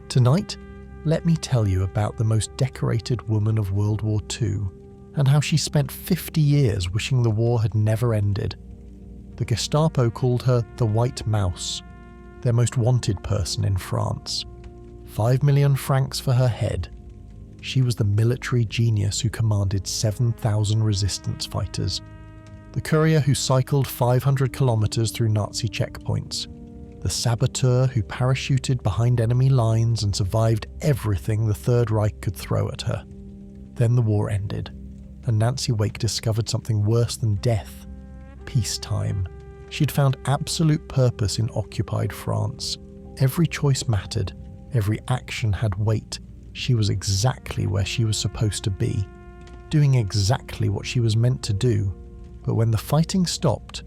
Tonight, let me tell you about the most decorated woman of World War II and how she spent 50 years wishing the war had never ended. The Gestapo called her the White Mouse, their most wanted person in France. 5 million francs for her head. She was the military genius who commanded 7,000 resistance fighters. The courier who cycled 500 kilometers through Nazi checkpoints. The saboteur who parachuted behind enemy lines and survived everything the Third Reich could throw at her. Then the war ended, and Nancy Wake discovered something worse than death: peacetime. She'd found absolute purpose in occupied France. Every choice mattered, every action had weight. She was exactly where she was supposed to be, doing exactly what she was meant to do. But when the fighting stopped,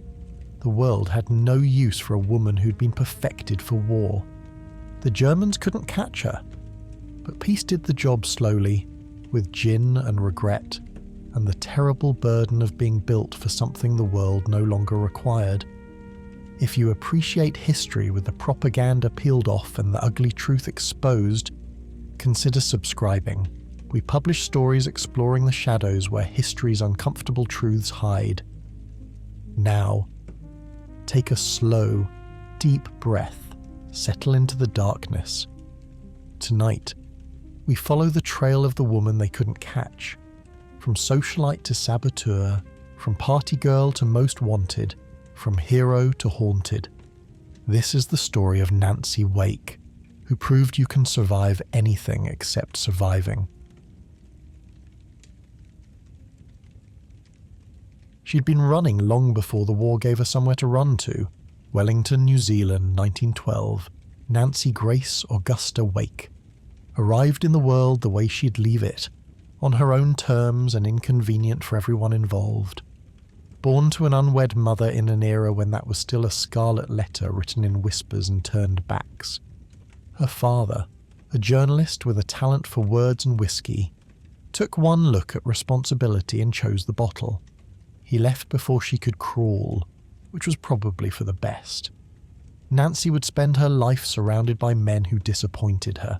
the world had no use for a woman who'd been perfected for war. The Germans couldn't catch her, but peace did the job slowly, with gin and regret, and the terrible burden of being built for something the world no longer required. If you appreciate history with the propaganda peeled off and the ugly truth exposed, consider subscribing. We publish stories exploring the shadows where history's uncomfortable truths hide. Now, take a slow, deep breath, settle into the darkness. Tonight, we follow the trail of the woman they couldn't catch. From socialite to saboteur, from party girl to most wanted, from hero to haunted. This is the story of Nancy Wake, who proved you can survive anything except surviving. She'd been running long before the war gave her somewhere to run to. Wellington, New Zealand, 1912. Nancy Grace Augusta Wake. Arrived in the world the way she'd leave it, on her own terms and inconvenient for everyone involved. Born to an unwed mother in an era when that was still a scarlet letter written in whispers and turned backs. Her father, a journalist with a talent for words and whiskey, took one look at responsibility and chose the bottle. He left before she could crawl, which was probably for the best. Nancy would spend her life surrounded by men who disappointed her.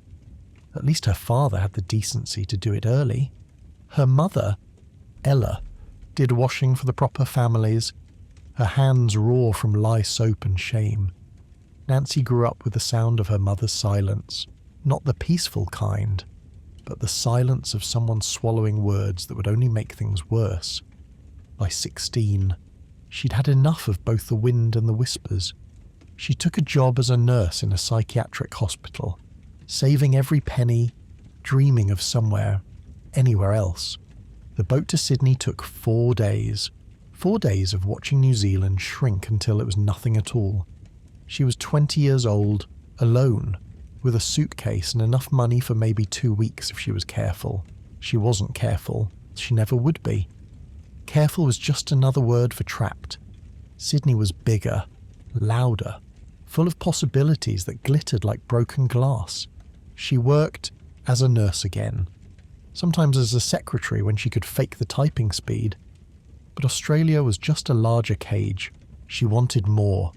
At least her father had the decency to do it early. Her mother, Ella, did washing for the proper families, her hands raw from lye soap and shame. Nancy grew up with the sound of her mother's silence, not the peaceful kind, but the silence of someone swallowing words that would only make things worse. By 16, she'd had enough of both the wind and the whispers. She took a job as a nurse in a psychiatric hospital, saving every penny, dreaming of somewhere, anywhere else. The boat to Sydney took 4 days. 4 days of watching New Zealand shrink until it was nothing at all. She was 20 years old, alone, with a suitcase and enough money for maybe 2 weeks if she was careful. She wasn't careful. She never would be. Careful was just another word for trapped. Sydney was bigger, louder, full of possibilities that glittered like broken glass. She worked as a nurse again, sometimes as a secretary when she could fake the typing speed. But Australia was just a larger cage. She wanted more.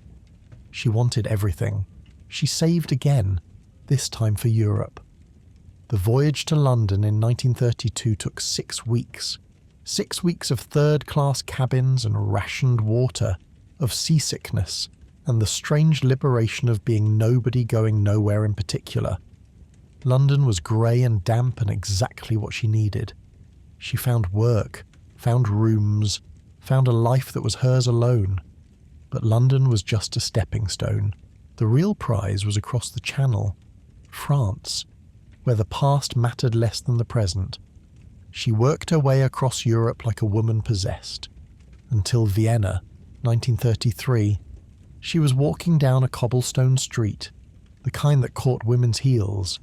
She wanted everything. She saved again, this time for Europe. The voyage to London in 1932 took 6 weeks. 6 weeks of third-class cabins and rationed water, of seasickness, and the strange liberation of being nobody going nowhere in particular. London was grey and damp and exactly what she needed. She found work, found rooms, found a life that was hers alone. But London was just a stepping stone. The real prize was across the Channel, France, where the past mattered less than the present. She worked her way across Europe like a woman possessed. Until Vienna, 1933, she was walking down a cobblestone street, the kind that caught women's heels.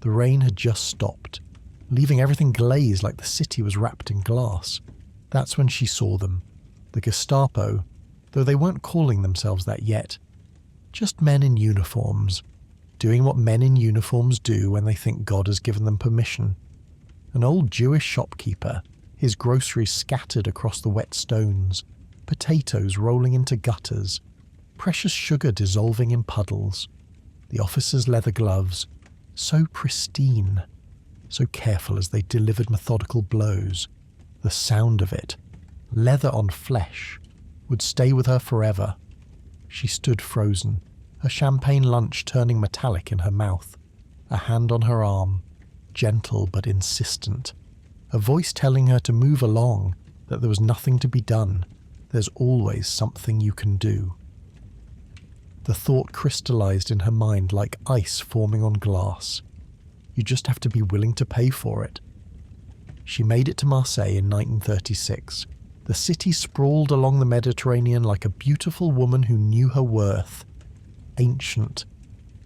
The rain had just stopped, leaving everything glazed like the city was wrapped in glass. That's when she saw them, the Gestapo, though they weren't calling themselves that yet. Just men in uniforms, doing what men in uniforms do when they think God has given them permission. An old Jewish shopkeeper, his groceries scattered across the wet stones, potatoes rolling into gutters, precious sugar dissolving in puddles, the officer's leather gloves, So pristine, so careful as they delivered methodical blows. The sound of it, leather on flesh, would stay with her forever. She stood frozen, her champagne lunch turning metallic in her mouth, a hand on her arm, gentle but insistent, a voice telling her to move along, that there was nothing to be done. There's always something you can do. The thought crystallized in her mind like ice forming on glass. You just have to be willing to pay for it. She made it to Marseille in 1936. The city sprawled along the Mediterranean like a beautiful woman who knew her worth. Ancient,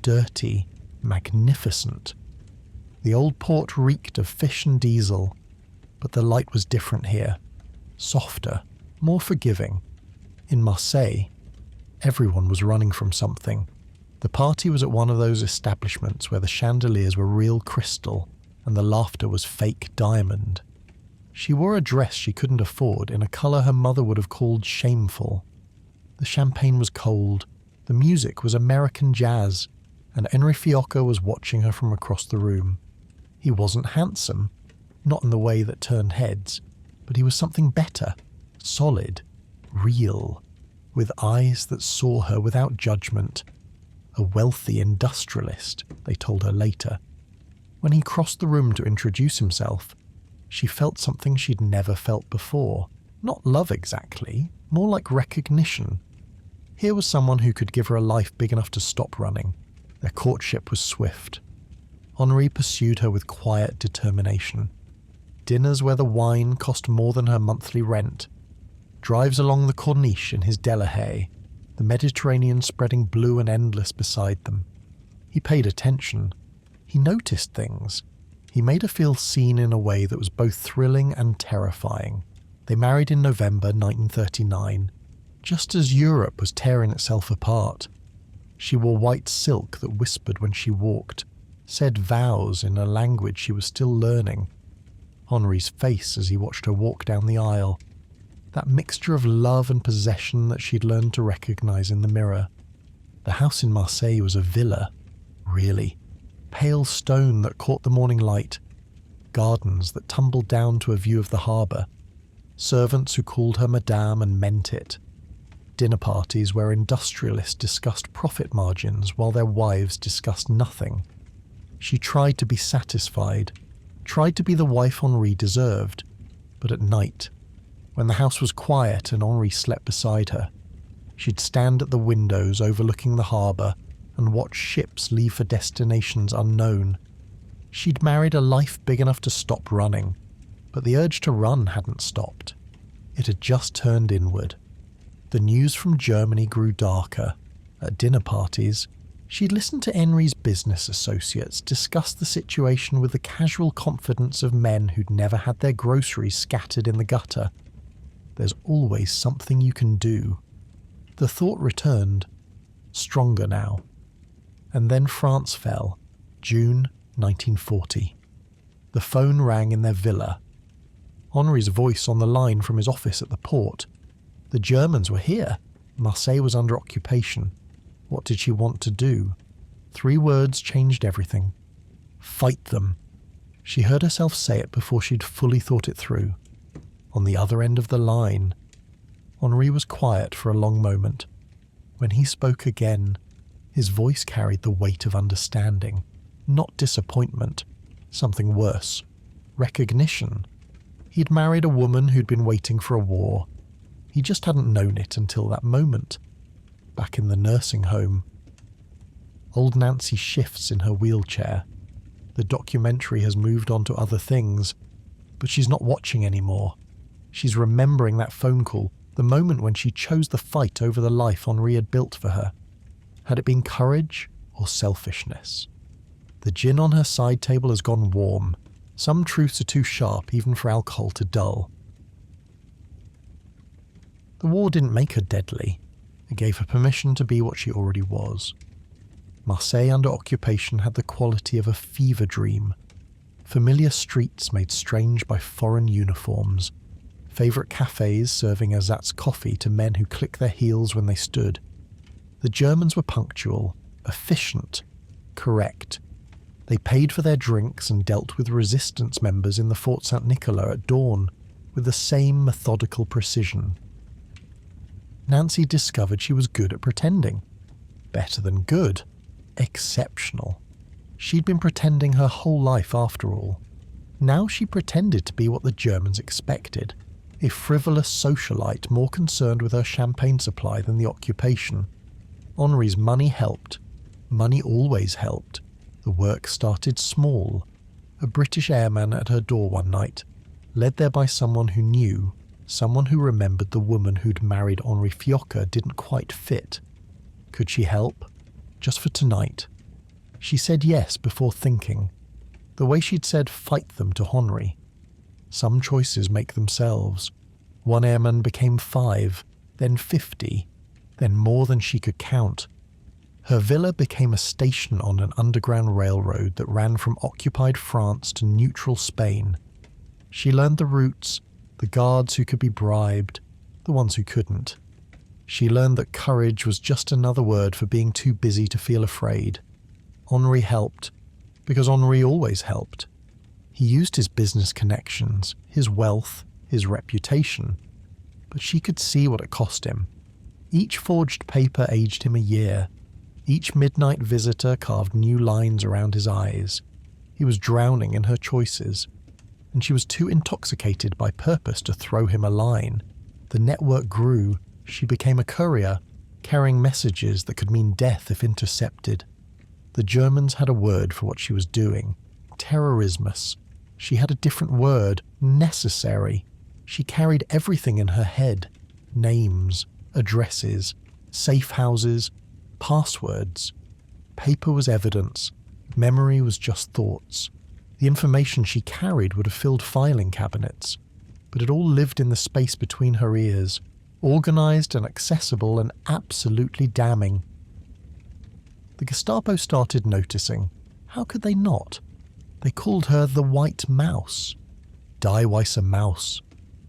dirty, magnificent. The old port reeked of fish and diesel, but the light was different here. Softer, more forgiving. In Marseille, everyone was running from something. The party was at one of those establishments where the chandeliers were real crystal and the laughter was fake diamond. She wore a dress she couldn't afford in a colour her mother would have called shameful. The champagne was cold, the music was American jazz, and Henry Fiocco was watching her from across the room. He wasn't handsome, not in the way that turned heads, but he was something better, solid, real, with eyes that saw her without judgment. A wealthy industrialist, they told her later. When he crossed the room to introduce himself, she felt something she'd never felt before. Not love exactly, more like recognition. Here was someone who could give her a life big enough to stop running. Their courtship was swift. Henri pursued her with quiet determination. Dinners where the wine cost more than her monthly rent. Drives along the Corniche in his Delahaye, the Mediterranean spreading blue and endless beside them. He paid attention. He noticed things. He made her feel seen in a way that was both thrilling and terrifying. They married in November 1939, just as Europe was tearing itself apart. She wore white silk that whispered when she walked, said vows in a language she was still learning. Henri's face as he watched her walk down the aisle, that mixture of love and possession that she'd learned to recognize in the mirror. The house in Marseille was a villa, really. Pale stone that caught the morning light, gardens that tumbled down to a view of the harbour, servants who called her Madame and meant it, dinner parties where industrialists discussed profit margins while their wives discussed nothing. She tried to be satisfied, tried to be the wife Henri deserved, but at night, when the house was quiet and Henri slept beside her, she'd stand at the windows overlooking the harbour and watch ships leave for destinations unknown. She'd married a life big enough to stop running, but the urge to run hadn't stopped. It had just turned inward. The news from Germany grew darker. At dinner parties, she'd listened to Henri's business associates discuss the situation with the casual confidence of men who'd never had their groceries scattered in the gutter. There's always something you can do. The thought returned, stronger now. And then France fell, June 1940. The phone rang in their villa. Henri's voice on the line from his office at the port. The Germans were here. Marseille was under occupation. What did she want to do? 3 words changed everything. Fight them. She heard herself say it before she'd fully thought it through. On the other end of the line, Henri was quiet for a long moment. When he spoke again, his voice carried the weight of understanding, not disappointment, something worse, recognition. He'd married a woman who'd been waiting for a war. He just hadn't known it until that moment, back in the nursing home. Old Nancy shifts in her wheelchair. The documentary has moved on to other things, but she's not watching anymore. She's remembering that phone call, the moment when she chose the fight over the life Henri had built for her. Had it been courage or selfishness? The gin on her side table has gone warm. Some truths are too sharp even for alcohol to dull. The war didn't make her deadly. It gave her permission to be what she already was. Marseille under occupation had the quality of a fever dream. Familiar streets made strange by foreign uniforms. Favourite cafes serving ersatz coffee to men who click their heels when they stood. The Germans were punctual, efficient, correct. They paid for their drinks and dealt with resistance members in the Fort St. Nicolas at dawn with the same methodical precision. Nancy discovered she was good at pretending. Better than good. Exceptional. She'd been pretending her whole life after all. Now she pretended to be what the Germans expected, a frivolous socialite more concerned with her champagne supply than the occupation. Henri's money helped. Money always helped. The work started small. A British airman at her door one night, led there by someone who knew, someone who remembered the woman who'd married Henri Fiocca didn't quite fit. Could she help? Just for tonight. She said yes before thinking. The way she'd said fight them to Henri. Some choices make themselves. One airman became 5, then 50, then more than she could count. Her villa became a station on an underground railroad that ran from occupied France to neutral Spain. She learned the routes, the guards who could be bribed, the ones who couldn't. She learned that courage was just another word for being too busy to feel afraid. Henri helped, because Henri always helped. He used his business connections, his wealth, his reputation, but she could see what it cost him. Each forged paper aged him a year. Each midnight visitor carved new lines around his eyes. He was drowning in her choices, and she was too intoxicated by purpose to throw him a line. The network grew. She became a courier, carrying messages that could mean death if intercepted. The Germans had a word for what she was doing. Terrorismus. She had a different word. Necessary. She carried everything in her head. Names, addresses, safe houses, passwords. Paper was evidence. Memory was just thoughts. The information she carried would have filled filing cabinets, but it all lived in the space between her ears, organized and accessible and absolutely damning. The Gestapo started noticing. How could they not? They called her the White Mouse. Die Weiße Maus,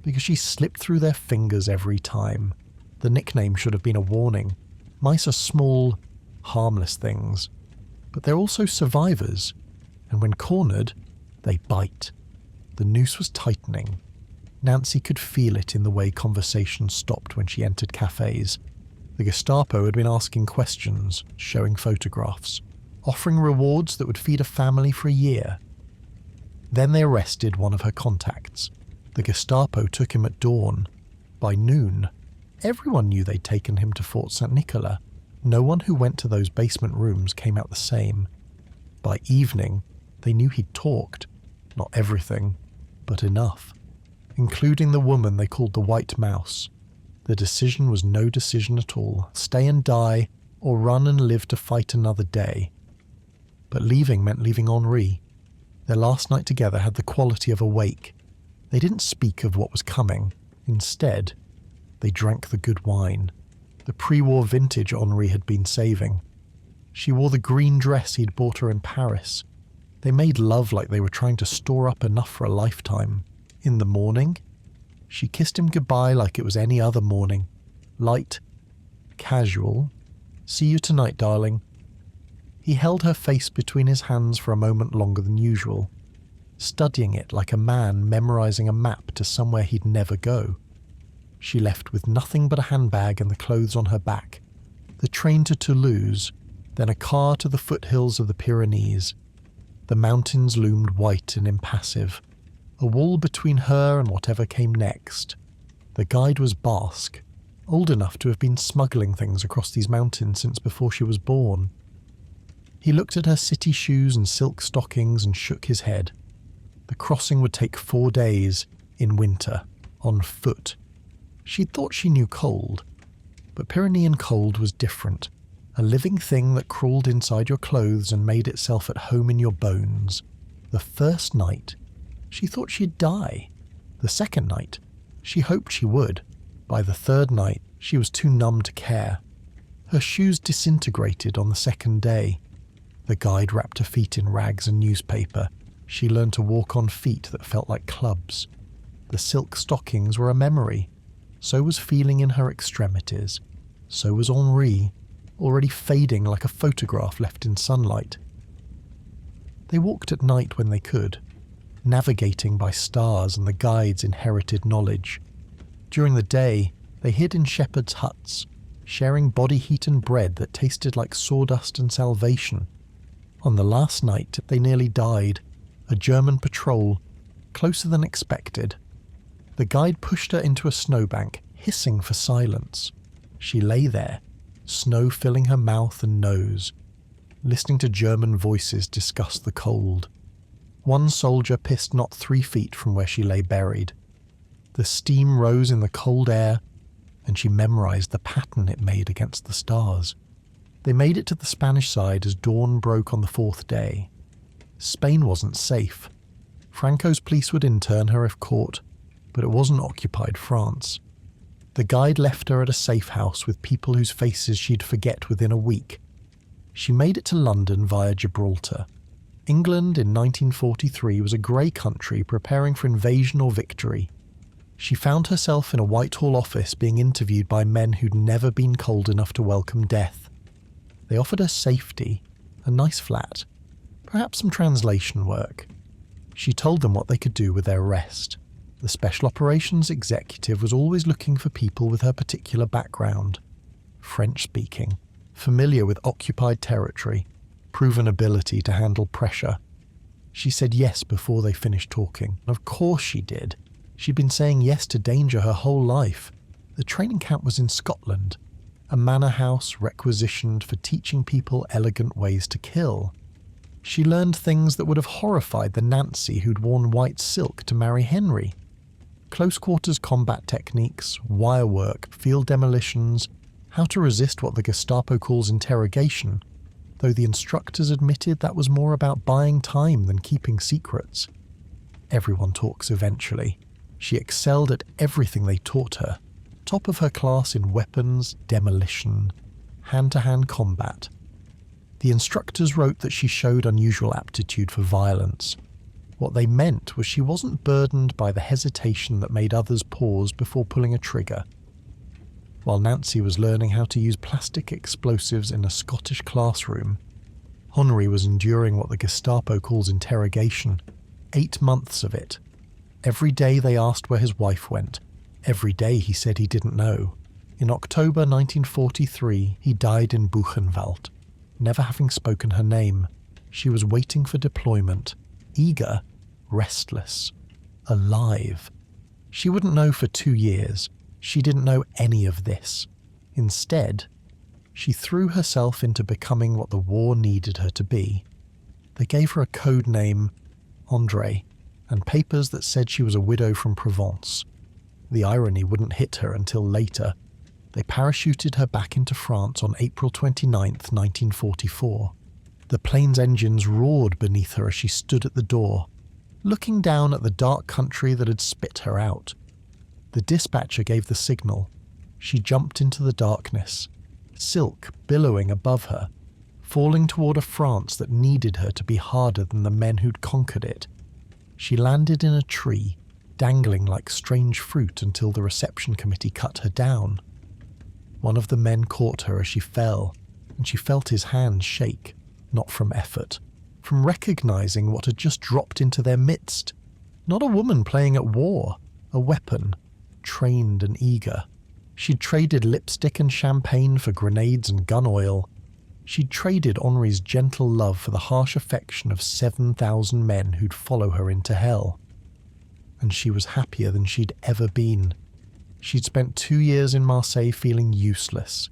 because she slipped through their fingers every time. The nickname should have been a warning. Mice are small, harmless things, but they're also survivors, and when cornered, they bite. The noose was tightening. Nancy could feel it in the way conversation stopped when she entered cafes. The Gestapo had been asking questions, showing photographs, offering rewards that would feed a family for a year. Then they arrested one of her contacts. The Gestapo took him at dawn. By noon, everyone knew they'd taken him to Fort St. Nicolas. No one who went to those basement rooms came out the same. By evening, they knew he'd talked. Not everything, but enough. Including the woman they called the White Mouse. The decision was no decision at all. Stay and die, or run and live to fight another day. But leaving meant leaving Henri. Their last night together had the quality of a wake. They didn't speak of what was coming. Instead, they drank the good wine. The pre-war vintage Henri had been saving. She wore the green dress he'd bought her in Paris. They made love like they were trying to store up enough for a lifetime. In the morning, she kissed him goodbye like it was any other morning. Light, casual. See you tonight, darling. He held her face between his hands for a moment longer than usual, studying it like a man memorizing a map to somewhere he'd never go. She left with nothing but a handbag and the clothes on her back. The train to Toulouse, then a car to the foothills of the Pyrenees. The mountains loomed white and impassive, a wall between her and whatever came next. The guide was Basque, old enough to have been smuggling things across these mountains since before she was born. He looked at her city shoes and silk stockings and shook his head. The crossing would take 4 days, in winter, on foot. She'd thought she knew cold, but Pyrenean cold was different. A living thing that crawled inside your clothes and made itself at home in your bones. The first night, she thought she'd die. The second night, she hoped she would. By the third night, she was too numb to care. Her shoes disintegrated on the second day. The guide wrapped her feet in rags and newspaper. She learned to walk on feet that felt like clubs. The silk stockings were a memory. So was feeling in her extremities. So was Henri, already fading like a photograph left in sunlight. They walked at night when they could, navigating by stars and the guide's inherited knowledge. During the day, they hid in shepherds' huts, sharing body heat and bread that tasted like sawdust and salvation. On the last night, they nearly died, a German patrol, closer than expected. The guide pushed her into a snowbank, hissing for silence. She lay there, snow filling her mouth and nose, listening to German voices discuss the cold. One soldier pissed not 3 feet from where she lay buried. The steam rose in the cold air, and she memorized the pattern it made against the stars. They made it to the Spanish side as dawn broke on the 4th day. Spain wasn't safe. Franco's police would intern her if caught, but it wasn't occupied France. The guide left her at a safe house with people whose faces she'd forget within a week. She made it to London via Gibraltar. England in 1943 was a grey country preparing for invasion or victory. She found herself in a Whitehall office being interviewed by men who'd never been cold enough to welcome death. They offered her safety, a nice flat, perhaps some translation work. She told them what they could do with their rest. The Special Operations Executive was always looking for people with her particular background. French-speaking, familiar with occupied territory, proven ability to handle pressure. She said yes before they finished talking. Of course she did. She'd been saying yes to danger her whole life. The training camp was in Scotland, a manor house requisitioned for teaching people elegant ways to kill. She learned things that would have horrified the Nancy who'd worn white silk to marry Henry. Close-quarters combat techniques, wire work, field demolitions, how to resist what the Gestapo calls interrogation, though the instructors admitted that was more about buying time than keeping secrets. Everyone talks eventually. She excelled at everything they taught her, top of her class in weapons, demolition, hand-to-hand combat. The instructors wrote that she showed unusual aptitude for violence. What they meant was she wasn't burdened by the hesitation that made others pause before pulling a trigger. While Nancy was learning how to use plastic explosives in a Scottish classroom, Henri was enduring what the Gestapo calls interrogation, 8 months of it. Every day they asked where his wife went. Every day he said he didn't know. In October 1943, he died in Buchenwald, never having spoken her name. She was waiting for deployment, eager, restless, alive. She wouldn't know for 2 years. She didn't know any of this. Instead, she threw herself into becoming what the war needed her to be. They gave her a code name, André, and papers that said she was a widow from Provence. The irony wouldn't hit her until later. They parachuted her back into France on April 29, 1944. The plane's engines roared beneath her as she stood at the door, looking down at the dark country that had spit her out. The dispatcher gave the signal. She jumped into the darkness, silk billowing above her, falling toward a France that needed her to be harder than the men who'd conquered it. She landed in a tree, dangling like strange fruit until the reception committee cut her down. One of the men caught her as she fell, and she felt his hands shake, not from effort, from recognizing what had just dropped into their midst. Not a woman playing at war, a weapon, trained and eager. She'd traded lipstick and champagne for grenades and gun oil. She'd traded Henri's gentle love for the harsh affection of 7,000 men who'd follow her into hell. And she was happier than she'd ever been. She'd spent 2 years in Marseille feeling useless,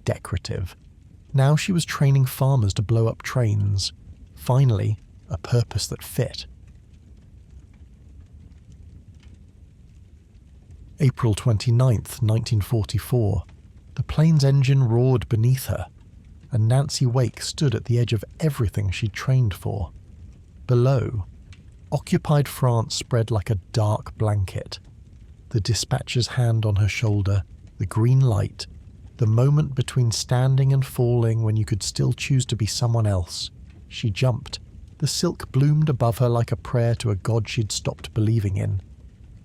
decorative. Now she was training farmers to blow up trains. Finally, a purpose that fit. April 29th, 1944. The plane's engine roared beneath her, and Nancy Wake stood at the edge of everything she'd trained for. Below, occupied France spread like a dark blanket. The dispatcher's hand on her shoulder, the green light, the moment between standing and falling when you could still choose to be someone else. She jumped. The silk bloomed above her like a prayer to a god she'd stopped believing in.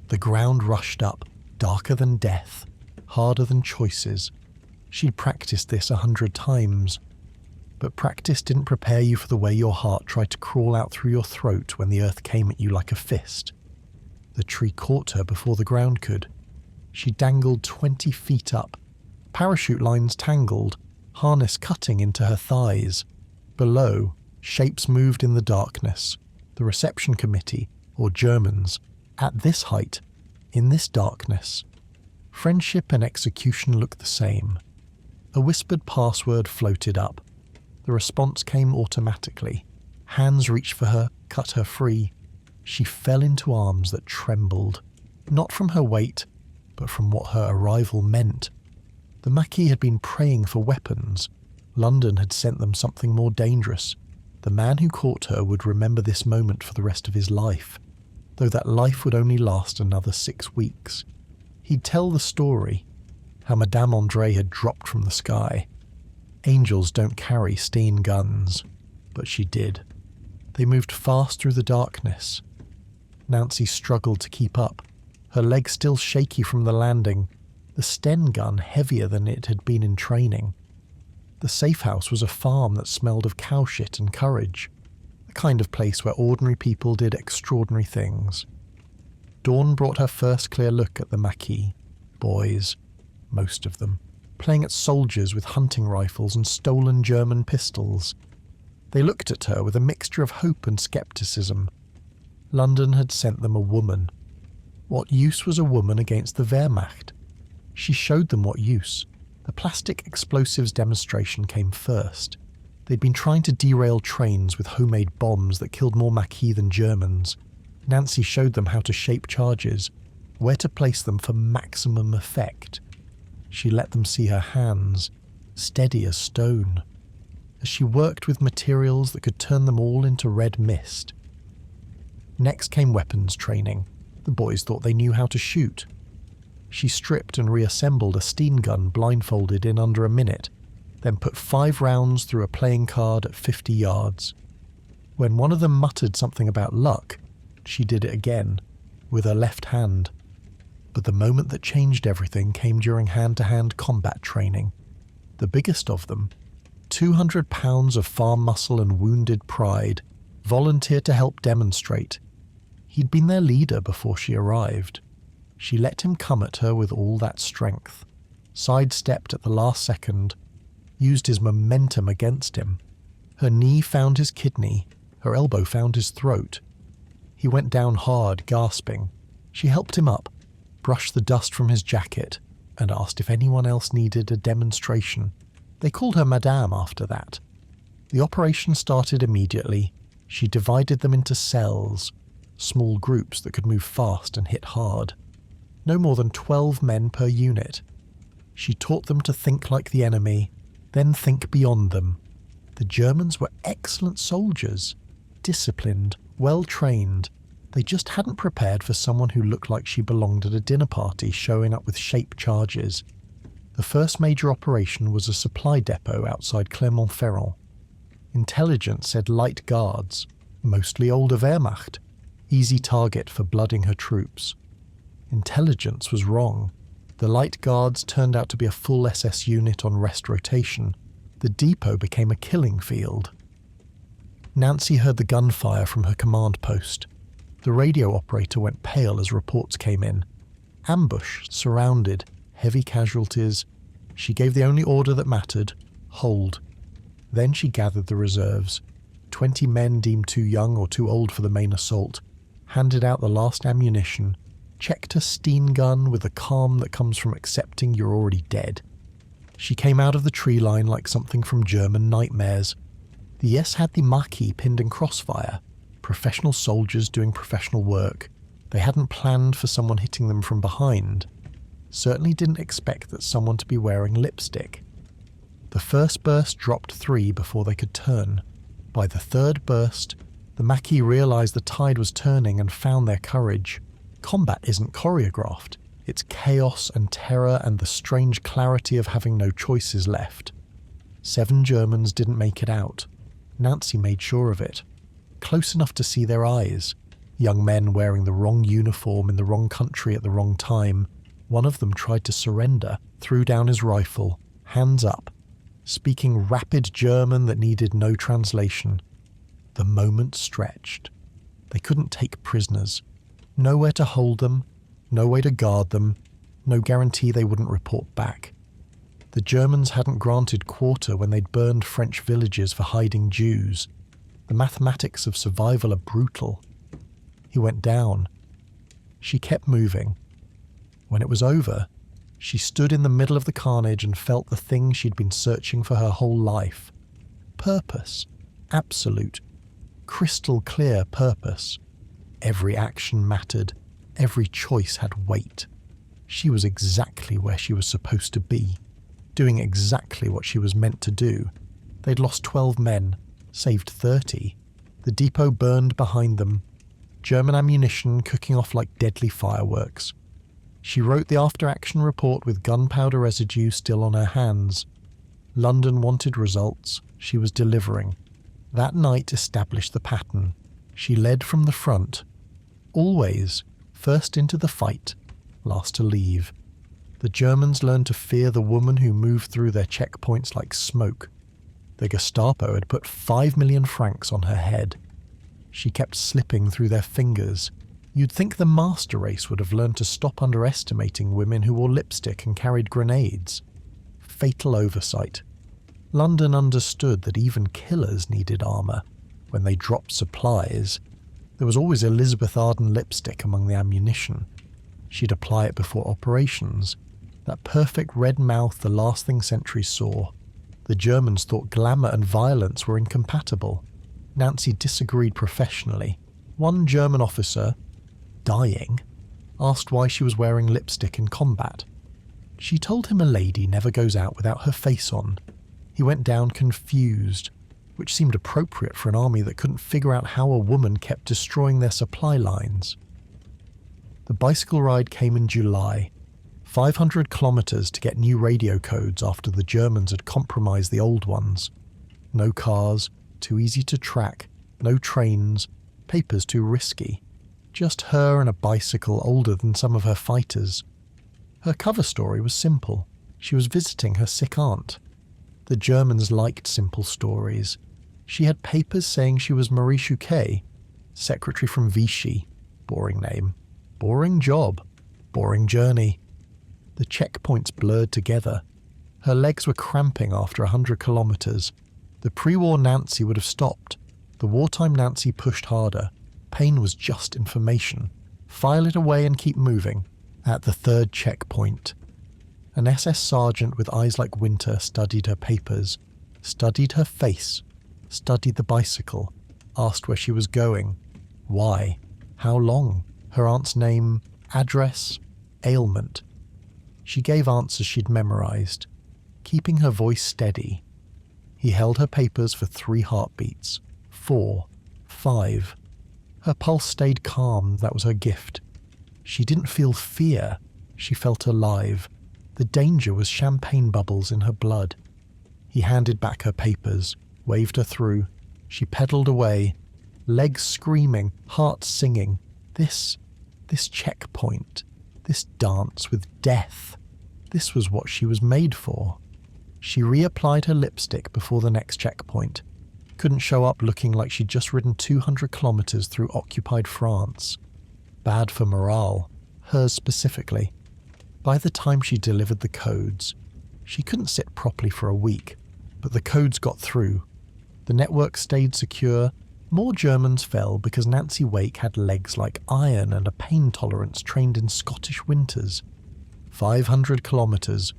The ground rushed up, darker than death, harder than choices. She'd practiced this 100 times. But practice didn't prepare you for the way your heart tried to crawl out through your throat when the earth came at you like a fist. The tree caught her before the ground could. She dangled 20 feet up, parachute lines tangled, harness cutting into her thighs. Below, shapes moved in the darkness. The reception committee, or Germans, at this height, in this darkness. Friendship and execution looked the same. A whispered password floated up. The response came automatically. Hands reached for her, cut her free. She fell into arms that trembled, not from her weight, but from what her arrival meant. The Maquis had been praying for weapons. London had sent them something more dangerous. The man who caught her would remember this moment for the rest of his life, though that life would only last another 6 weeks. He'd tell the story, how Madame Andre had dropped from the sky. Angels don't carry Steen guns, but she did. They moved fast through the darkness. Nancy struggled to keep up, her legs still shaky from the landing, the Sten gun heavier than it had been in training. The safe house was a farm that smelled of cow shit and courage, the kind of place where ordinary people did extraordinary things. Dawn brought her first clear look at the Maquis. Boys, most of them, playing at soldiers with hunting rifles and stolen German pistols. They looked at her with a mixture of hope and skepticism. London had sent them a woman. What use was a woman against the Wehrmacht? She showed them what use. The plastic explosives demonstration came first. They'd been trying to derail trains with homemade bombs that killed more Maquis than Germans. Nancy showed them how to shape charges, where to place them for maximum effect. She let them see her hands, steady as stone, as she worked with materials that could turn them all into red mist. Next came weapons training. The boys thought they knew how to shoot. She stripped and reassembled a Steen gun blindfolded in under a minute, then put 5 rounds through a playing card at 50 yards. When one of them muttered something about luck, she did it again, with her left hand. But the moment that changed everything came during hand-to-hand combat training. The biggest of them, 200 pounds of farm muscle and wounded pride, volunteered to help demonstrate. He'd been their leader before she arrived. She let him come at her with all that strength, sidestepped at the last second, used his momentum against him. Her knee found his kidney, her elbow found his throat. He went down hard, gasping. She helped him up, brushed the dust from his jacket, and asked if anyone else needed a demonstration. They called her Madame after that. The operation started immediately. She divided them into cells, small groups that could move fast and hit hard. No more than 12 men per unit. She taught them to think like the enemy, then think beyond them. The Germans were excellent soldiers, disciplined, well-trained. They just hadn't prepared for someone who looked like she belonged at a dinner party showing up with shape charges. The first major operation was a supply depot outside Clermont-Ferrand. Intelligence said light guards, mostly older Wehrmacht, easy target for blooding her troops. Intelligence was wrong. The light guards turned out to be a full SS unit on rest rotation. The depot became a killing field. Nancy heard the gunfire from her command post. The radio operator went pale as reports came in. Ambush, surrounded, heavy casualties. She gave the only order that mattered, hold. Then she gathered the reserves. 20 men deemed too young or too old for the main assault, handed out the last ammunition, checked her Steen gun with the calm that comes from accepting you're already dead. She came out of the tree line like something from German nightmares. The S had the Maquis pinned in crossfire, professional soldiers doing professional work. They hadn't planned for someone hitting them from behind. Certainly didn't expect that someone to be wearing lipstick. The first burst dropped 3 before they could turn. By the third burst, the Maquis realized the tide was turning and found their courage. Combat isn't choreographed. It's chaos and terror and the strange clarity of having no choices left. 7 Germans didn't make it out. Nancy made sure of it. Close enough to see their eyes. Young men wearing the wrong uniform in the wrong country at the wrong time. One of them tried to surrender, threw down his rifle, hands up. speaking rapid German that needed no translation. The moment stretched. They couldn't take prisoners. Nowhere to hold them, no way to guard them, no guarantee they wouldn't report back. The Germans hadn't granted quarter when they'd burned French villages for hiding Jews. The mathematics of survival are brutal. He went down. She kept moving. When it was over, she stood in the middle of the carnage and felt the thing she'd been searching for her whole life. Purpose. Absolute. Crystal clear purpose. Every action mattered. Every choice had weight. She was exactly where she was supposed to be, doing exactly what she was meant to do. They'd lost 12 men, saved 30. The depot burned behind them. German ammunition cooking off like deadly fireworks. She wrote the after-action report with gunpowder residue still on her hands. London wanted results. She was delivering. That night established the pattern. She led from the front. Always first into the fight, last to leave. The Germans learned to fear the woman who moved through their checkpoints like smoke. The Gestapo had put 5 million francs on her head. She kept slipping through their fingers. You'd think the master race would have learned to stop underestimating women who wore lipstick and carried grenades. Fatal oversight. London understood that even killers needed armour. When they dropped supplies, there was always Elizabeth Arden lipstick among the ammunition. She'd apply it before operations. That perfect red mouth, the last thing sentries saw. The Germans thought glamour and violence were incompatible. Nancy disagreed professionally. One German officer, dying, asked why she was wearing lipstick in combat. She told him a lady never goes out without her face on. He went down confused, which seemed appropriate for an army that couldn't figure out how a woman kept destroying their supply lines. The bicycle ride came in July, 500 kilometres to get new radio codes after the Germans had compromised the old ones. No cars, too easy to track, no trains, papers too risky. Just her and a bicycle older than some of her fighters. Her cover story was simple. She was visiting her sick aunt. The Germans liked simple stories. She had papers saying she was Marie Chouquet, secretary from Vichy. Boring name. Boring job. Boring journey. The checkpoints blurred together. Her legs were cramping after 100 kilometres. The pre-war Nancy would have stopped. The wartime Nancy pushed harder. Pain was just information. File it away and keep moving. At the third checkpoint, an SS sergeant with eyes like winter studied her papers, studied her face, studied the bicycle, asked where she was going, why, how long, her aunt's name, address, ailment. She gave answers she'd memorized, keeping her voice steady. He held her papers for 3 heartbeats, 4, 5. Her pulse stayed calm, that was her gift. She didn't feel fear, she felt alive. The danger was champagne bubbles in her blood. He handed back her papers, waved her through. She pedalled away, legs screaming, heart singing. This checkpoint, this dance with death, this was what she was made for. She reapplied her lipstick before the next checkpoint. Couldn't show up looking like she'd just ridden 200 kilometres through occupied France. Bad for morale, hers specifically. By the time she delivered the codes, she couldn't sit properly for a week, but the codes got through. The network stayed secure. More Germans fell because Nancy Wake had legs like iron and a pain tolerance trained in Scottish winters. 500 kilometres.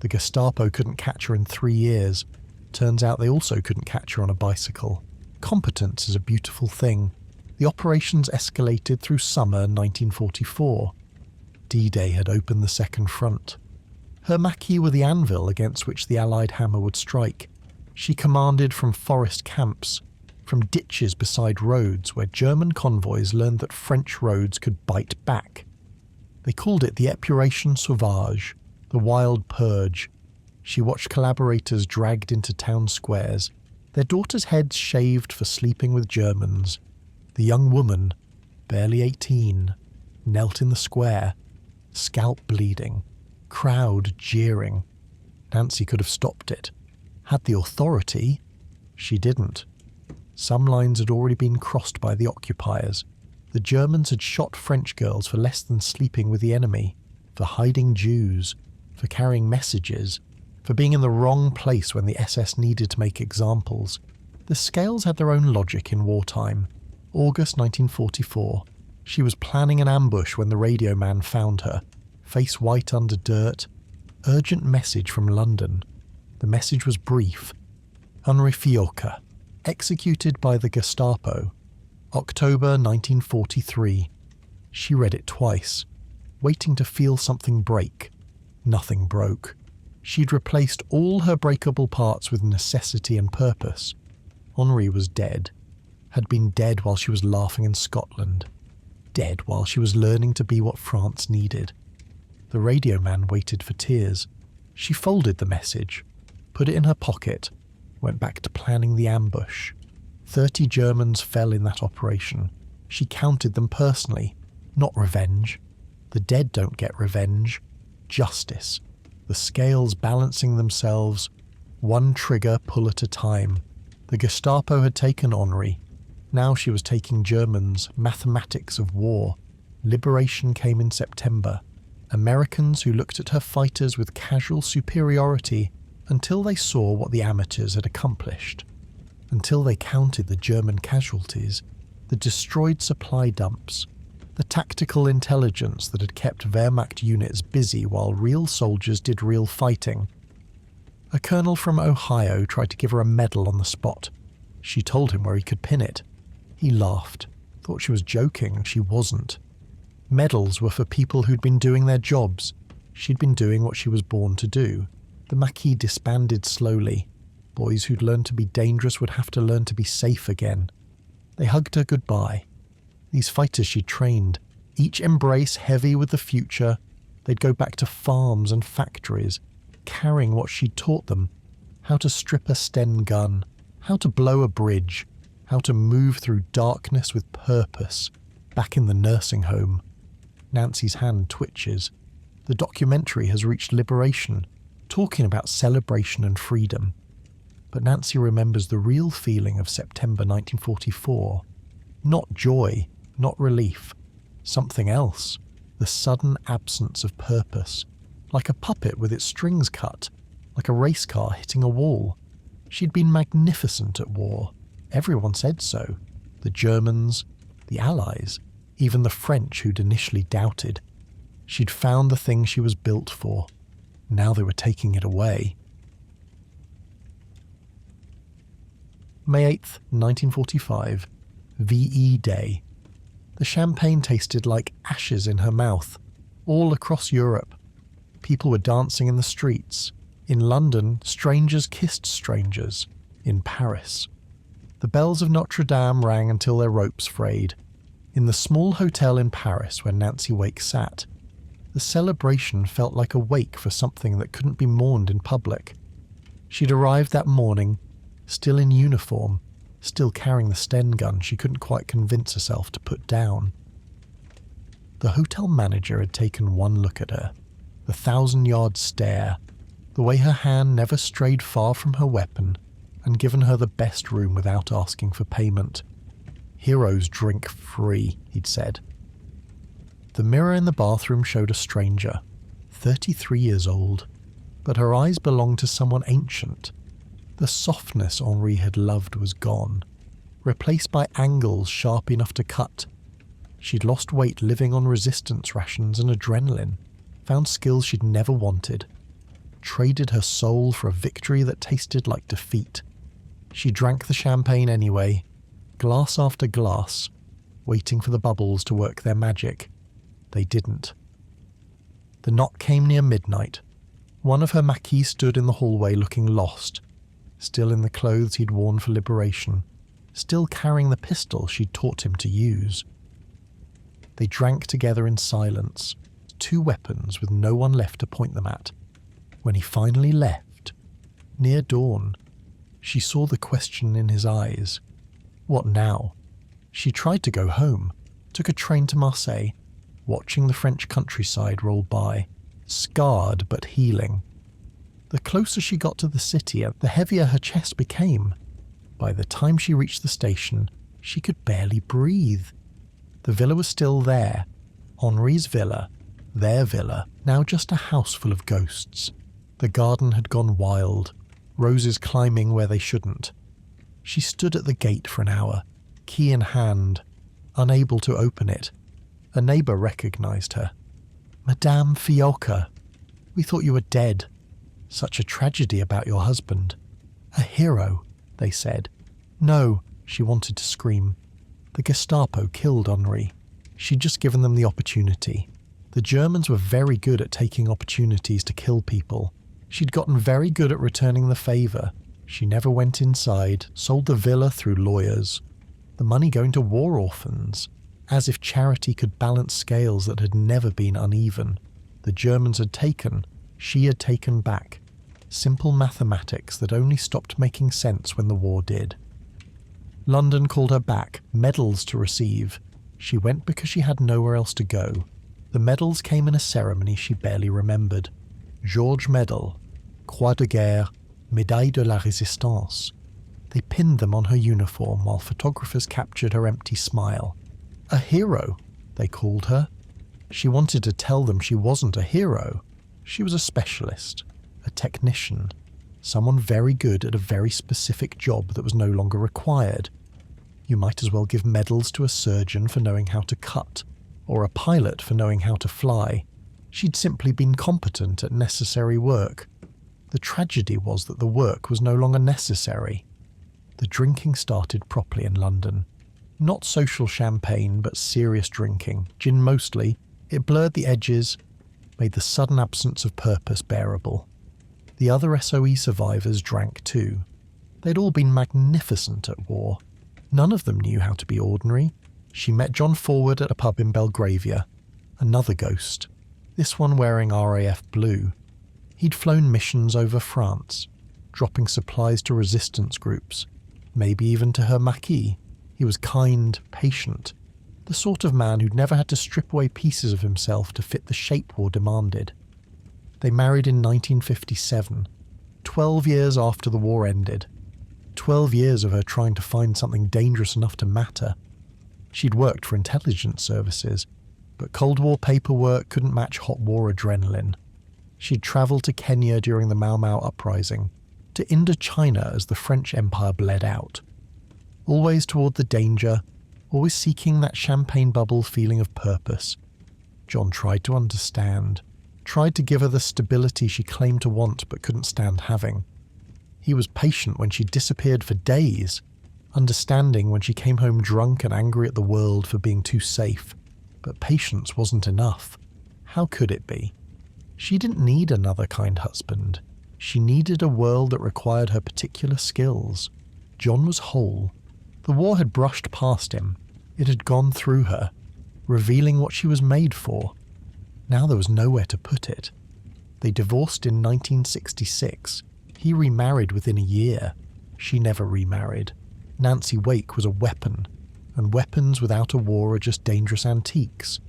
The Gestapo couldn't catch her in 3 years. Turns out they also couldn't catch her on a bicycle. Competence is a beautiful thing. The operations escalated through summer 1944. D-Day had opened the second front. Her Maquis were the anvil against which the Allied hammer would strike. She commanded from forest camps, from ditches beside roads where German convoys learned that French roads could bite back. They called it the épuration sauvage, the wild purge. She watched collaborators dragged into town squares, their daughters' heads shaved for sleeping with Germans. The young woman, barely 18, knelt in the square, scalp bleeding, crowd jeering. Nancy could have stopped it. Had the authority? She didn't. Some lines had already been crossed by the occupiers. The Germans had shot French girls for less than sleeping with the enemy, for hiding Jews, for carrying messages, for being in the wrong place when the SS needed to make examples. The scales had their own logic in wartime. August 1944. She was planning an ambush when the radio man found her, face white under dirt. Urgent message from London. The message was brief. Henri Fiocca, executed by the Gestapo. October 1943. She read it twice, waiting to feel something break. Nothing broke. She'd replaced all her breakable parts with necessity and purpose. Henri was dead. Had been dead while she was laughing in Scotland. Dead while she was learning to be what France needed. The radio man waited for tears. She folded the message, put it in her pocket, went back to planning the ambush. 30 Germans fell in that operation. She counted them personally, not revenge. The dead don't get revenge. Justice. The scales balancing themselves, one trigger pull at a time. The Gestapo had taken Henri. Now she was taking Germans' mathematics of war. Liberation came in September. Americans who looked at her fighters with casual superiority until they saw what the amateurs had accomplished. Until they counted the German casualties, the destroyed supply dumps, the tactical intelligence that had kept Wehrmacht units busy while real soldiers did real fighting. A colonel from Ohio tried to give her a medal on the spot. She told him where he could pin it. He laughed, thought she was joking. She wasn't. Medals were for people who'd been doing their jobs. She'd been doing what she was born to do. The Maquis disbanded slowly. Boys who'd learned to be dangerous would have to learn to be safe again. They hugged her goodbye. These fighters she'd trained, each embrace heavy with the future, they'd go back to farms and factories, carrying what she'd taught them, how to strip a Sten gun, how to blow a bridge, how to move through darkness with purpose, back in the nursing home. Nancy's hand twitches. The documentary has reached Liberation, talking about celebration and freedom. But Nancy remembers the real feeling of September 1944. Not joy, not relief. Something else. The sudden absence of purpose. Like a puppet with its strings cut. Like a race car hitting a wall. She'd been magnificent at war. Everyone said so. The Germans, the Allies, even the French who'd initially doubted. She'd found the thing she was built for. Now they were taking it away. May 8th, 1945. VE Day. The champagne tasted like ashes in her mouth. All across Europe. People were dancing in the streets. In London, strangers kissed strangers. In Paris. The bells of Notre Dame rang until their ropes frayed. In the small hotel in Paris where Nancy Wake sat, the celebration felt like a wake for something that couldn't be mourned in public. She'd arrived that morning, still in uniform, still carrying the Sten gun she couldn't quite convince herself to put down. The hotel manager had taken one look at her, the 1,000-yard stare, the way her hand never strayed far from her weapon, and given her the best room without asking for payment. "Heroes drink free," he'd said. The mirror in the bathroom showed a stranger, 33 years old, but her eyes belonged to someone ancient. The softness Henri had loved was gone, replaced by angles sharp enough to cut. She'd lost weight living on resistance rations and adrenaline, found skills she'd never wanted, traded her soul for a victory that tasted like defeat. She drank the champagne anyway, glass after glass, waiting for the bubbles to work their magic. They didn't. The knock came near midnight. One of her Maquis stood in the hallway looking lost, still in the clothes he'd worn for Liberation, still carrying the pistol she'd taught him to use. They drank together in silence, two weapons with no one left to point them at. When he finally left, near dawn, she saw the question in his eyes. What now? She tried to go home, took a train to Marseille, watching the French countryside roll by, scarred but healing. The closer she got to the city, the heavier her chest became. By the time she reached the station, she could barely breathe. The villa was still there. Henri's villa, their villa, now just a house full of ghosts. The garden had gone wild, roses climbing where they shouldn't. She stood at the gate for an hour, key in hand, unable to open it. A neighbour recognised her. "Madame Fiocca, we thought you were dead. Such a tragedy about your husband." "A hero," they said. "No," she wanted to scream. The Gestapo killed Henri. She'd just given them the opportunity. The Germans were very good at taking opportunities to kill people. She'd gotten very good at returning the favour. She never went inside, sold the villa through lawyers. The money going to war orphans, as if charity could balance scales that had never been uneven. The Germans had taken, she had taken back. Simple mathematics that only stopped making sense when the war did. London called her back, medals to receive. She went because she had nowhere else to go. The medals came in a ceremony she barely remembered. Georges Medal, Croix de Guerre, Médaille de la Résistance. They pinned them on her uniform while photographers captured her empty smile. A hero, they called her. She wanted to tell them she wasn't a hero. She was a specialist, a technician, someone very good at a very specific job that was no longer required. You might as well give medals to a surgeon for knowing how to cut, or a pilot for knowing how to fly. She'd simply been competent at necessary work. The tragedy was that the work was no longer necessary. The drinking started properly in London. Not social champagne, but serious drinking, gin mostly. It blurred the edges, made the sudden absence of purpose bearable. The other SOE survivors drank too. They'd all been magnificent at war. None of them knew how to be ordinary. She met John Forward at a pub in Belgravia. Another ghost. This one wearing RAF blue. He'd flown missions over France, dropping supplies to resistance groups, maybe even to her maquis. He was kind, patient, the sort of man who'd never had to strip away pieces of himself to fit the shape war demanded. They married in 1957, 12 years after the war ended. 12 years of her trying to find something dangerous enough to matter. She'd worked for intelligence services, but Cold War paperwork couldn't match hot war adrenaline. She'd travelled to Kenya during the Mau Mau uprising, to Indochina as the French Empire bled out. Always toward the danger, always seeking that champagne bubble feeling of purpose. John tried to understand, tried to give her the stability she claimed to want but couldn't stand having. He was patient when she disappeared for days, understanding when she came home drunk and angry at the world for being too safe. But patience wasn't enough. How could it be? She didn't need another kind husband. She needed a world that required her particular skills. John was whole. The war had brushed past him. It had gone through her, revealing what she was made for. Now there was nowhere to put it. They divorced in 1966. He remarried within a year. She never remarried. Nancy Wake was a weapon, and weapons without a war are just dangerous antiques.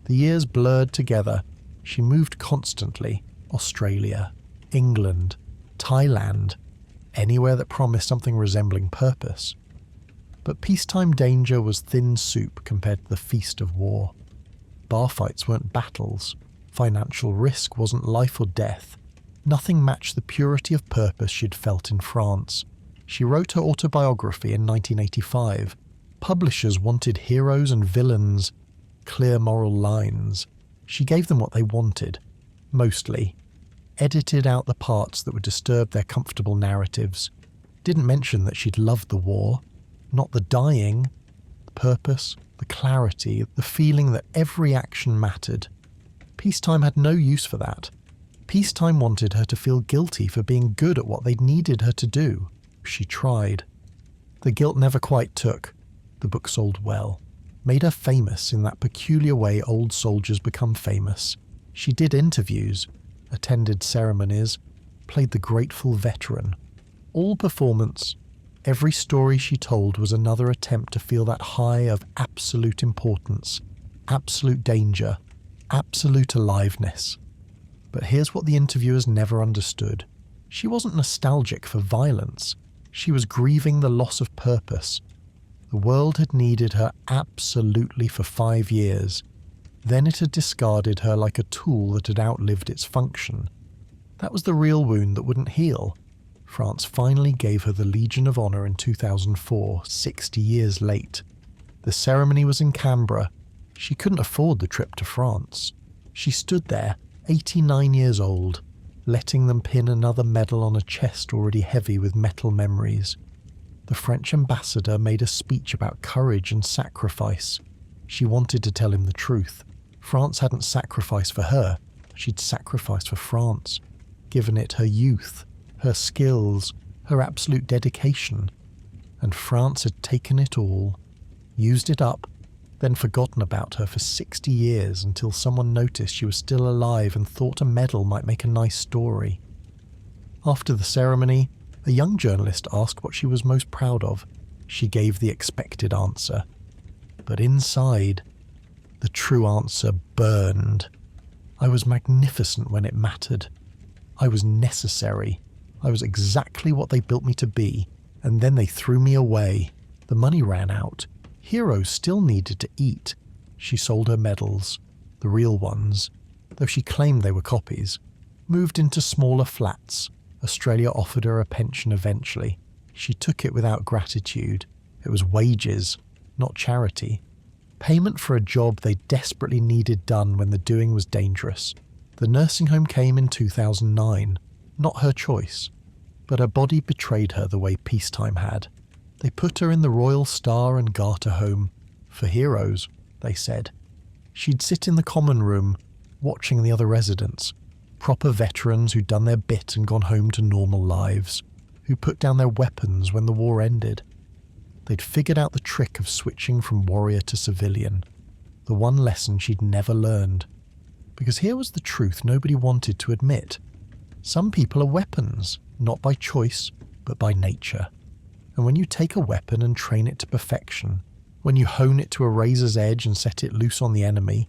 The years blurred together. She moved constantly. Australia, England, Thailand, anywhere that promised something resembling purpose. But peacetime danger was thin soup compared to the feast of war. Bar fights weren't battles. Financial risk wasn't life or death. Nothing matched the purity of purpose she'd felt in France. She wrote her autobiography in 1985. Publishers wanted heroes and villains, clear moral lines. She gave them what they wanted, mostly. Edited out the parts that would disturb their comfortable narratives. Didn't mention that she'd loved the war, not the dying, the purpose, the clarity, the feeling that every action mattered. Peacetime had no use for that. Peacetime wanted her to feel guilty for being good at what they'd needed her to do. She tried. The guilt never quite took. The book sold well. Made her famous in that peculiar way old soldiers become famous. She did interviews, attended ceremonies, played the grateful veteran. All performance, every story she told was another attempt to feel that high of absolute importance, absolute danger, absolute aliveness. But here's what the interviewers never understood. She wasn't nostalgic for violence. She was grieving the loss of purpose. The world had needed her absolutely for 5 years. Then it had discarded her like a tool that had outlived its function. That was the real wound that wouldn't heal. France finally gave her the Legion of Honor in 2004, 60 years late. The ceremony was in Canberra. She couldn't afford the trip to France. She stood there, 89 years old, letting them pin another medal on a chest already heavy with metal memories. The French ambassador made a speech about courage and sacrifice. She wanted to tell him the truth. France hadn't sacrificed for her. She'd sacrificed for France, given it her youth, her skills, her absolute dedication. And France had taken it all, used it up, then forgotten about her for 60 years until someone noticed she was still alive and thought a medal might make a nice story. After the ceremony, a young journalist asked what she was most proud of. She gave the expected answer. But inside, the true answer burned. I was magnificent when it mattered. I was necessary. I was exactly what they built me to be, and then they threw me away. The money ran out. Heroes still needed to eat. She sold her medals, the real ones, though she claimed they were copies, moved into smaller flats. Australia offered her a pension eventually. She took it without gratitude. It was wages, not charity. Payment for a job they desperately needed done when the doing was dangerous. The nursing home came in 2009. Not her choice. But her body betrayed her the way peacetime had. They put her in the Royal Star and Garter home. For heroes, they said. She'd sit in the common room, watching the other residents. Proper veterans who'd done their bit and gone home to normal lives. Who put down their weapons when the war ended. They'd figured out the trick of switching from warrior to civilian. The one lesson she'd never learned. Because here was the truth nobody wanted to admit. Some people are weapons, not by choice, but by nature. And when you take a weapon and train it to perfection, when you hone it to a razor's edge and set it loose on the enemy,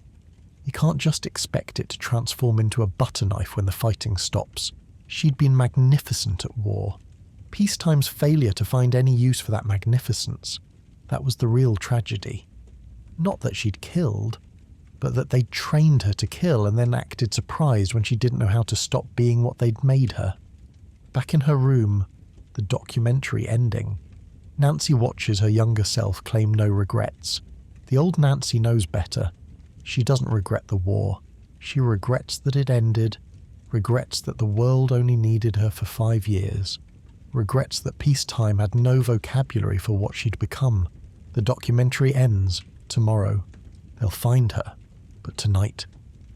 you can't just expect it to transform into a butter knife when the fighting stops. She'd been magnificent at war. Peacetime's failure to find any use for that magnificence, that was the real tragedy. Not that she'd killed, but that they'd trained her to kill and then acted surprised when she didn't know how to stop being what they'd made her. Back in her room, the documentary ending, Nancy watches her younger self claim no regrets. The old Nancy knows better. She doesn't regret the war. She regrets that it ended, regrets that the world only needed her for 5 years, regrets that peacetime had no vocabulary for what she'd become. The documentary ends tomorrow. They'll find her. But tonight,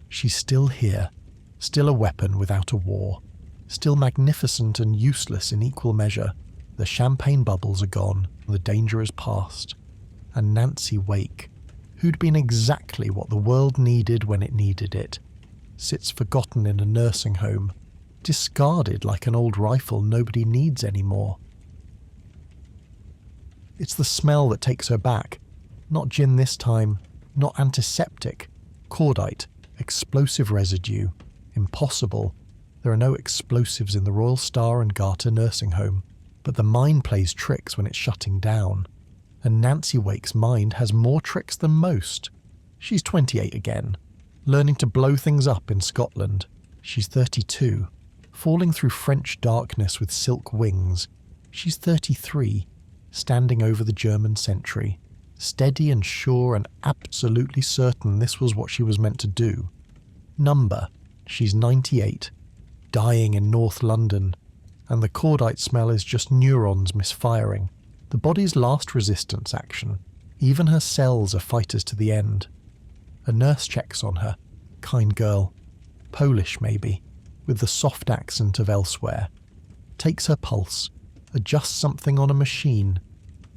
she's still here, still a weapon without a war, still magnificent and useless in equal measure. The champagne bubbles are gone, the danger is past. And Nancy Wake, who'd been exactly what the world needed when it needed it, sits forgotten in a nursing home, discarded like an old rifle nobody needs anymore. It's the smell that takes her back. Not gin this time, not antiseptic. Cordite, explosive residue. Impossible. There are no explosives in the Royal Star and Garter nursing home, but the mind plays tricks when it's shutting down. And Nancy Wake's mind has more tricks than most. She's 28 again, learning to blow things up in Scotland. She's 32, falling through French darkness with silk wings. She's 33, standing over the German sentry, steady and sure and absolutely certain this was what she was meant to do. Number, she's 98, dying in North London, and the cordite smell is just neurons misfiring. The body's last resistance action. Even her cells are fighters to the end. A nurse checks on her. Kind girl. Polish, maybe, with the soft accent of elsewhere. Takes her pulse. Adjusts something on a machine.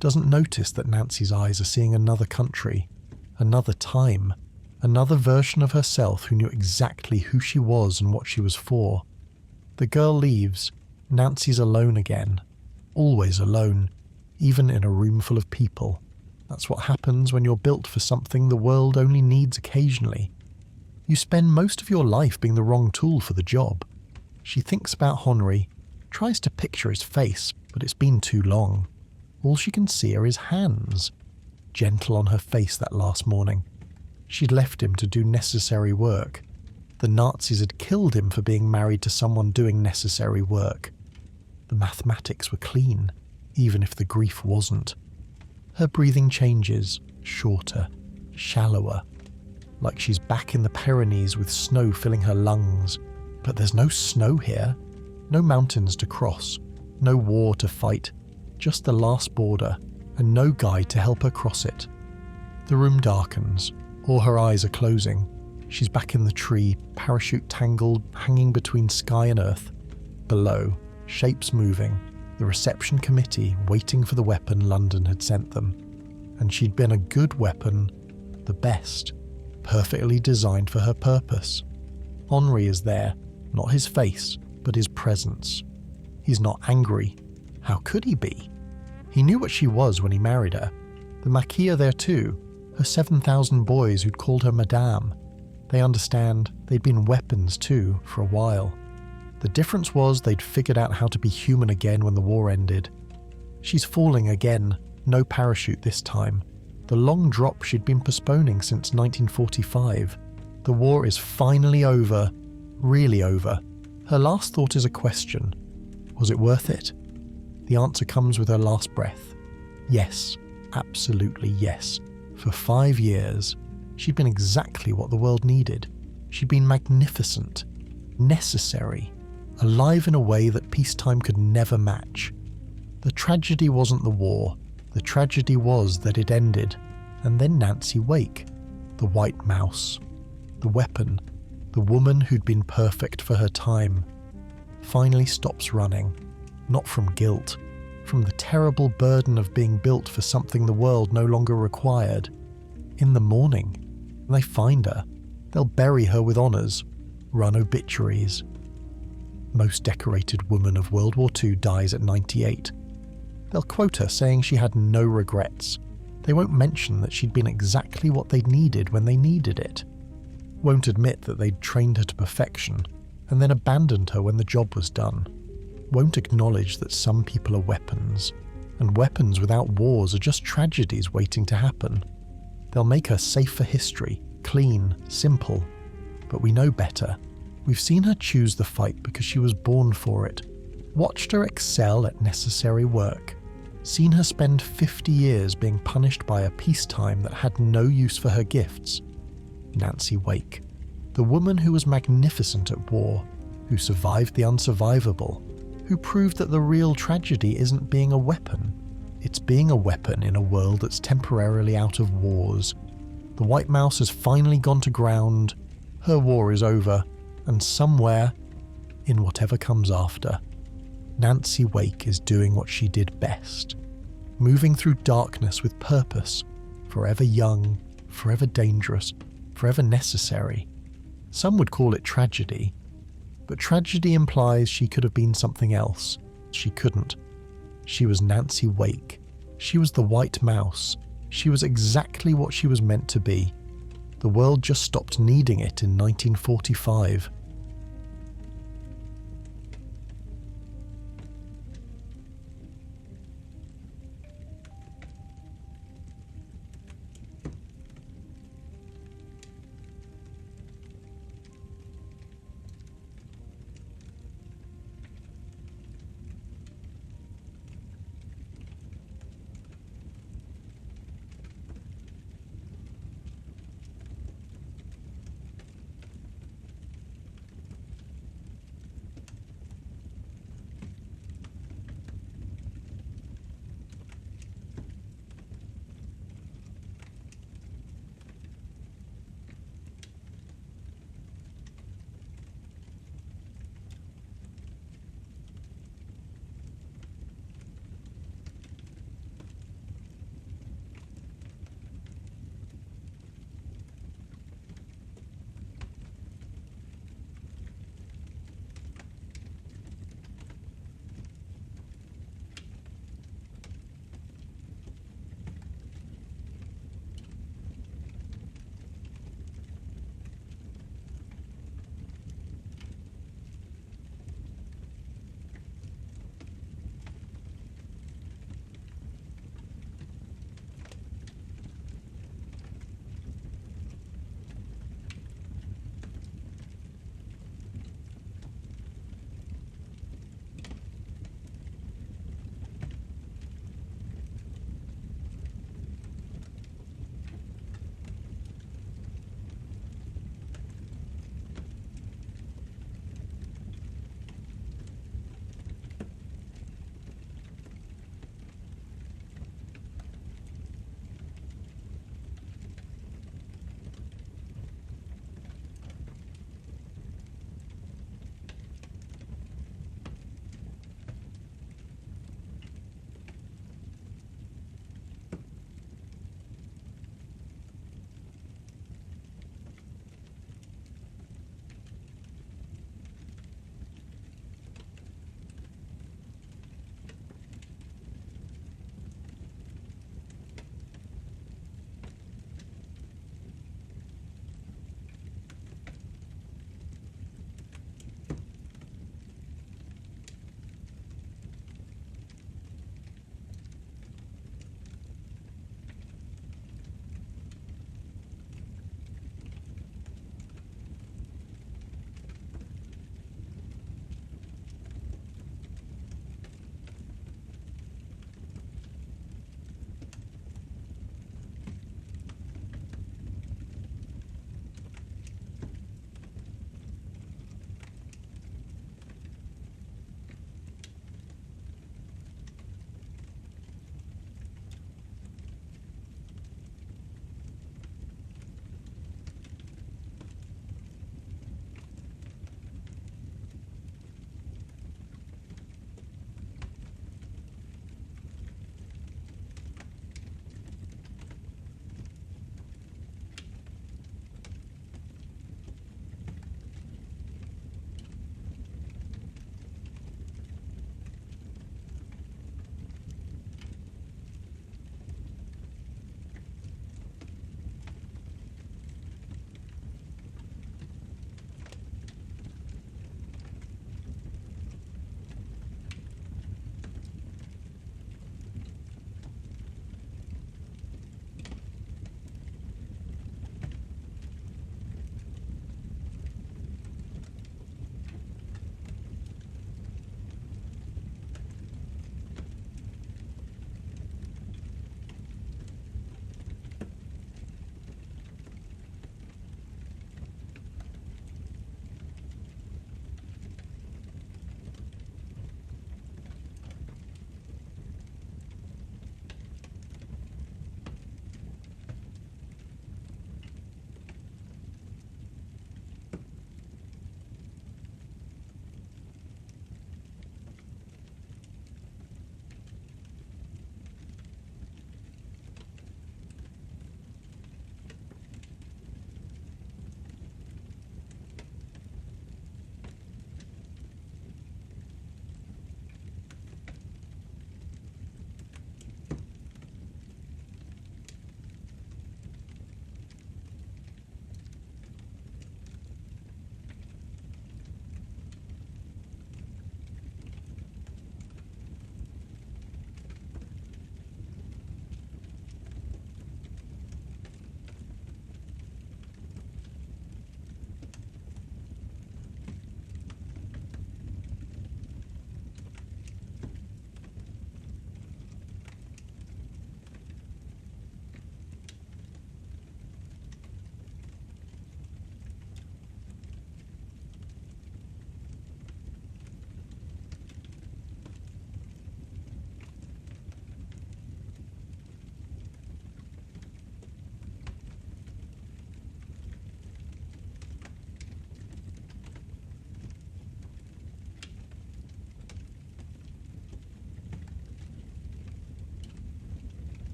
Doesn't notice that Nancy's eyes are seeing another country. Another time. Another version of herself who knew exactly who she was and what she was for. The girl leaves. Nancy's alone again. Always alone. Even in a room full of people. That's what happens when you're built for something the world only needs occasionally. You spend most of your life being the wrong tool for the job. She thinks about Henri, Tries to picture his face, but it's been too long. All she can see are his hands, gentle on her face that last morning. She'd left him to do necessary work. The Nazis had killed him for being married to someone doing necessary work. The mathematics were clean, even if the grief wasn't. Her breathing changes, shorter, shallower, like she's back in the Pyrenees with snow filling her lungs. But there's no snow here, no mountains to cross, no war to fight, just the last border, and no guide to help her cross it. The room darkens, all her eyes are closing. She's back in the tree, parachute tangled, hanging between sky and earth. Below, shapes moving, the reception committee waiting for the weapon London had sent them. And she'd been a good weapon, the best, perfectly designed for her purpose. Henri is there, not his face, but his presence. He's not angry. How could he be? He knew what she was when he married her. The Maquis are there too, her 7,000 boys who'd called her Madame. They understand they'd been weapons too for a while. The difference was they'd figured out how to be human again when the war ended. She's falling again, no parachute this time. The long drop she'd been postponing since 1945. The war is finally over, really over. Her last thought is a question. Was it worth it? The answer comes with her last breath. Yes, absolutely yes. For 5 years, she'd been exactly what the world needed. She'd been magnificent, necessary, alive in a way that peacetime could never match. The tragedy wasn't the war. The tragedy was that it ended. And then Nancy Wake, the white mouse, the weapon, the woman who'd been perfect for her time, finally stops running, not from guilt, from the terrible burden of being built for something the world no longer required. In the morning, when they find her, they'll bury her with honours, run obituaries. Most decorated woman of World War II dies at 98. They'll quote her saying she had no regrets. They won't mention that she'd been exactly what they needed when they needed it. Won't admit that they'd trained her to perfection and then abandoned her when the job was done. Won't acknowledge that some people are weapons, and weapons without wars are just tragedies waiting to happen. They'll make her safe for history, clean, simple. But we know better. We've seen her choose the fight because she was born for it. Watched her excel at necessary work. Seen her spend 50 years being punished by a peacetime that had no use for her gifts. Nancy Wake, the woman who was magnificent at war, who survived the unsurvivable, who proved that the real tragedy isn't being a weapon. It's being a weapon in a world that's temporarily out of wars. The white mouse has finally gone to ground, her war is over, and somewhere, in whatever comes after, Nancy Wake is doing what she did best, moving through darkness with purpose, forever young, forever dangerous, forever necessary. Some would call it tragedy, but tragedy implies she could have been something else. She couldn't. She was Nancy Wake. She was the white mouse. She was exactly what she was meant to be. The world just stopped needing it in 1945.